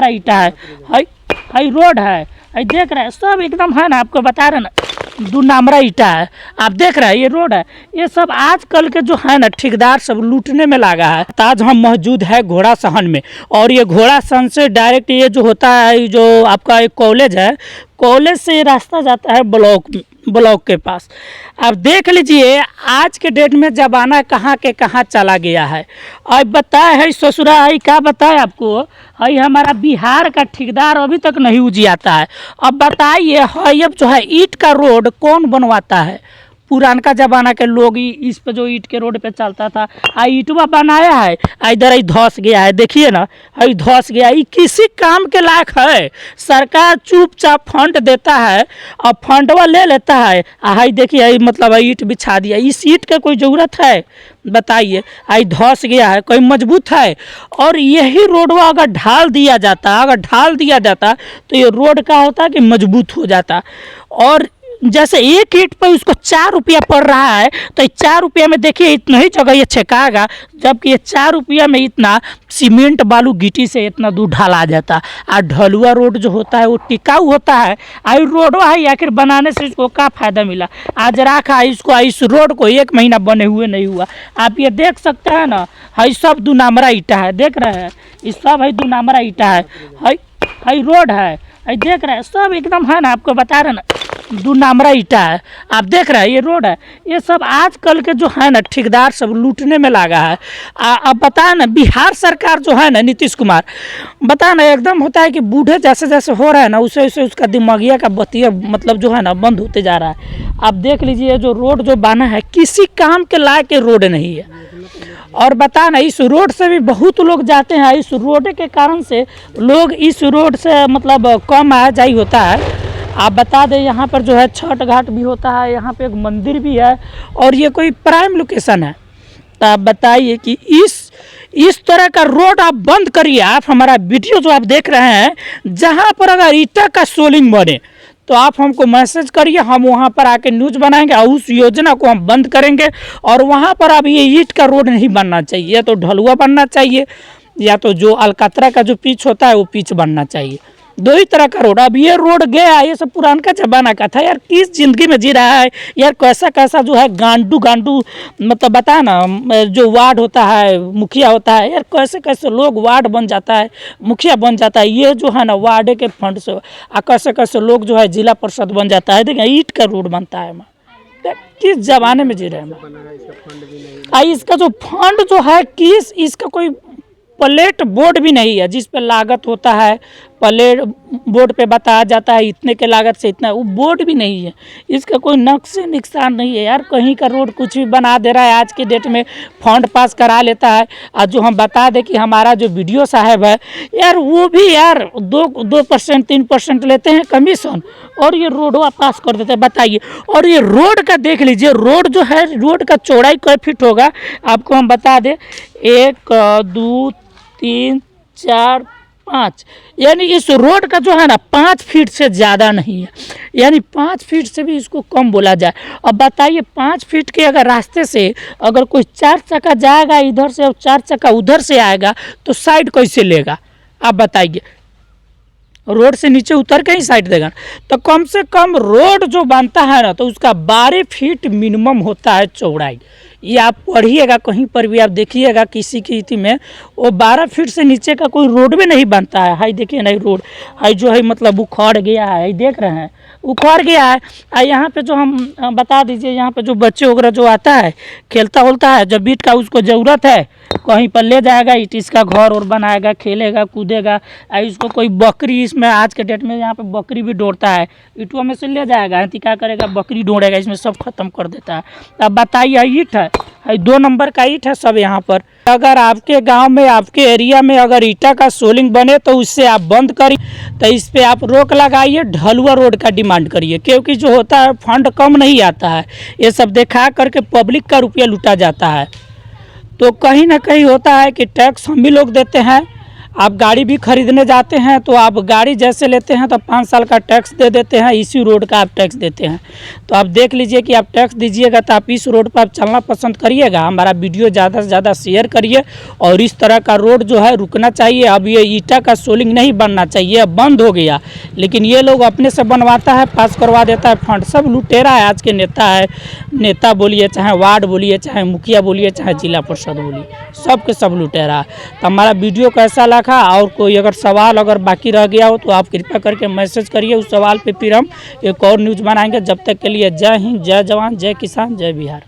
ईटा है, high road है, देख रहे हैं सब एकदम है ना, आपको बता रहे ना 2 नंबरा ईटा है। आप देख रहे हैं ये रोड है, ये सब आजकल के जो है ना ठेकेदार सब लूटने में लगा है। आज हम मौजूद है घोड़ा सहन में, और ये घोड़ा सहन से डायरेक्ट ये जो होता है, जो आपका एक कॉलेज है, कॉलेज से ये रास्ता जाता है ब्लॉक के पास। अब देख लीजिए आज के डेट में ज़माना कहाँ के कहाँ चला गया है। अब बताए है ससुरा है क्या बताए आपको, है हमारा बिहार का ठेकेदार अभी तक नहीं उजियाता है। अब बताइए है अब जो है ईंट का रोड कौन बनवाता है? पुरानका ज़माना के लोग इस पे जो ईंट के रोड पे चलता था, ईंटवा बनाया है, इधर ही धंस गया है, देखिए ना है धंस गया। ये किसी काम के लायक है? सरकार चुपचाप फंड देता है और फंडवा ले लेता है, हाई देखिए मतलब ईंट बिछा दिया। इस ईंट के कोई ज़रूरत है बताइए? आई धंस गया है, कोई मजबूत है? और यही रोडवा अगर ढाल दिया जाता तो ये रोड का होता कि मजबूत हो जाता। और जैसे एक ईंट पर उसको 4 रुपया पड़ रहा है, तो 4 रुपया में देखिए इतना ही जगह ये छेकाएगा, जबकि ये 4 रुपया में इतना सीमेंट बालू गिट्टी से इतना दूर ढाला जाता। और ढलुआ रोड जो होता है वो टिकाऊ होता है। आई रोडवा है आखिर बनाने से इसको क्या फ़ायदा मिला? आज रखा इसको, इस रोड को 1 महीना बने हुए नहीं हुआ। आप ये देख सकते हैं ना, है सब 2 नंबरा ईटा है, देख रहे हैं ये सब है 2 नंबरा ईटा है रोड है, देख रहे हैं सब एकदम है ना, आपको बता रहे ना 2 नंबरा ईटा है। आप देख रहे हैं ये रोड है, ये सब आजकल के जो है ना ठेकेदार सब लूटने में लगा है। अब बताए ना बिहार सरकार जो है ना नीतीश कुमार, बताए ना एकदम होता है कि बूढ़े जैसे जैसे हो रहा है ना उसे उसे उसका दिमागिया का बतिया मतलब जो है ना बंद होते जा रहा है। आप देख लीजिए जो रोड जो बना है किसी काम के लायक रोड नहीं है। और बता ना इस रोड से भी बहुत लोग जाते हैं, इस रोड के कारण से लोग इस रोड से मतलब कम आवाजाही होता है। आप बता दें यहाँ पर जो है छठ घाट भी होता है, यहाँ पे एक मंदिर भी है, और ये कोई प्राइम लोकेशन है। तो आप बताइए कि इस तरह का रोड आप बंद करिए। आप हमारा वीडियो जो आप देख रहे हैं, जहाँ पर अगर ईटा का सोलिंग बने तो आप हमको मैसेज करिए, हम वहाँ पर आके न्यूज़ बनाएंगे और उस योजना को हम बंद करेंगे। और वहाँ पर अब ये ईंट का रोड नहीं बनना चाहिए, या तो ढलुआ बनना चाहिए, या तो जो अलकतरा का जो पिच होता है वो पिच बनना चाहिए। 2 ही तरह का रोड। अब ये रोड गया, ये सब पुराना ज़माना का था यार। किस ज़िंदगी में जी रहा है यार? कैसा जो है गांडू मतलब बता ना, जो वार्ड होता है मुखिया होता है यार, कैसे लोग वार्ड बन जाता है, मुखिया बन जाता है, ये जो है ना वार्ड के फंड से। कैसे लोग जो है जिला परिषद बन जाता है। देखिए ईंट का रोड बनता है। किस ज़माने में जी रहे हैं? इसका जो फंड जो है इसका कोई प्लेट बोर्ड भी नहीं है जिस पर लागत होता है। प्लेट बोर्ड पे बताया जाता है इतने के लागत से इतना, वो बोर्ड भी नहीं है। इसका कोई नक्शे निशान नहीं है यार। कहीं का रोड कुछ भी बना दे रहा है आज के डेट में, फंड पास करा लेता है। और जो हम बता दें कि हमारा जो वीडियो साहब है यार, वो भी यार 2% 3% लेते हैं कमीशन, और ये रोडवा पास कर देते हैं। बताइए। और ये रोड का देख लीजिए, रोड जो है रोड का चौड़ाई कै फीट होगा आपको हम बता दें, 1 2 3 4 5, यानी इस रोड का जो है ना 5 फीट से ज़्यादा नहीं है, यानी 5 फीट से भी इसको कम बोला जाए। अब बताइए 5 फीट के अगर रास्ते से अगर कोई 4 चक्का जाएगा इधर से और 4 चक्का उधर से आएगा तो साइड कैसे लेगा? आप बताइए। रोड से नीचे उतर के ही साइड देगा। तो कम से कम रोड जो बनता है ना तो उसका 12 फीट मिनिमम होता है चौड़ाई। ये आप पढ़िएगा कहीं पर भी, आप देखिएगा किसी की इति में वो 12 फीट से नीचे का कोई रोड भी नहीं बनता है। हाई देखिए नहीं रोड हाई जो है मतलब उखड़ गया है, देख रहे हैं उखड़ गया है। यहाँ पे जो हम बता दीजिए, यहाँ पे जो बच्चे वगैरह जो आता है खेलता उलता है, जब ईंट का उसको ज़रूरत है कहीं पर ले जाएगा, ईंट इसका घर और बनाएगा, खेलेगा कूदेगा। इसको कोई बकरी, इसमें आज के डेट में यहाँ पे बकरी भी दौड़ता है, ईंटों में से ले जाएगा, क्या करेगा बकरी दौड़ेगा, इसमें सब खत्म कर देता है। अब बताइए ईंट है 2 नंबर का ईंट है सब यहाँ पर। अगर आपके गांव में आपके एरिया में अगर ईंटा का सोलिंग बने तो उससे आप बंद करिए, तो इस पे आप रोक लगाइए, ढलुआ रोड का डिमांड करिए। क्योंकि जो होता है फंड कम नहीं आता है, ये सब दिखा करके पब्लिक का रुपया लूटा जाता है। तो कहीं ना कहीं होता है कि टैक्स हम भी लोग देते हैं आप गाड़ी भी खरीदने जाते हैं तो आप गाड़ी जैसे लेते हैं तो 5 साल का टैक्स दे देते हैं, इसी रोड का आप टैक्स देते हैं। तो आप देख लीजिए कि आप टैक्स दीजिएगा तो आप इस रोड पर आप चलना पसंद करिएगा। हमारा वीडियो ज़्यादा से ज़्यादा शेयर करिए और इस तरह का रोड जो है रुकना चाहिए। अब ये ईटा का सोलिंग नहीं बनना चाहिए, अब बंद हो गया, लेकिन ये लोग अपने से बनवाता है, पास करवा देता है फंड। सब लुटेरा है आज के नेता है, नेता बोलिए चाहे वार्ड बोलिए चाहे मुखिया बोलिए चाहे जिला परिषद बोलिए, सब के सब लुटेरा है। तो हमारा वीडियो कैसा लगा और कोई अगर सवाल अगर बाकी रह गया हो तो आप कृपया करके मैसेज करिए, उस सवाल पे फिर हम एक और न्यूज़ बनाएंगे। जब तक के लिए जय हिंद, जय जवान, जय किसान, जय बिहार।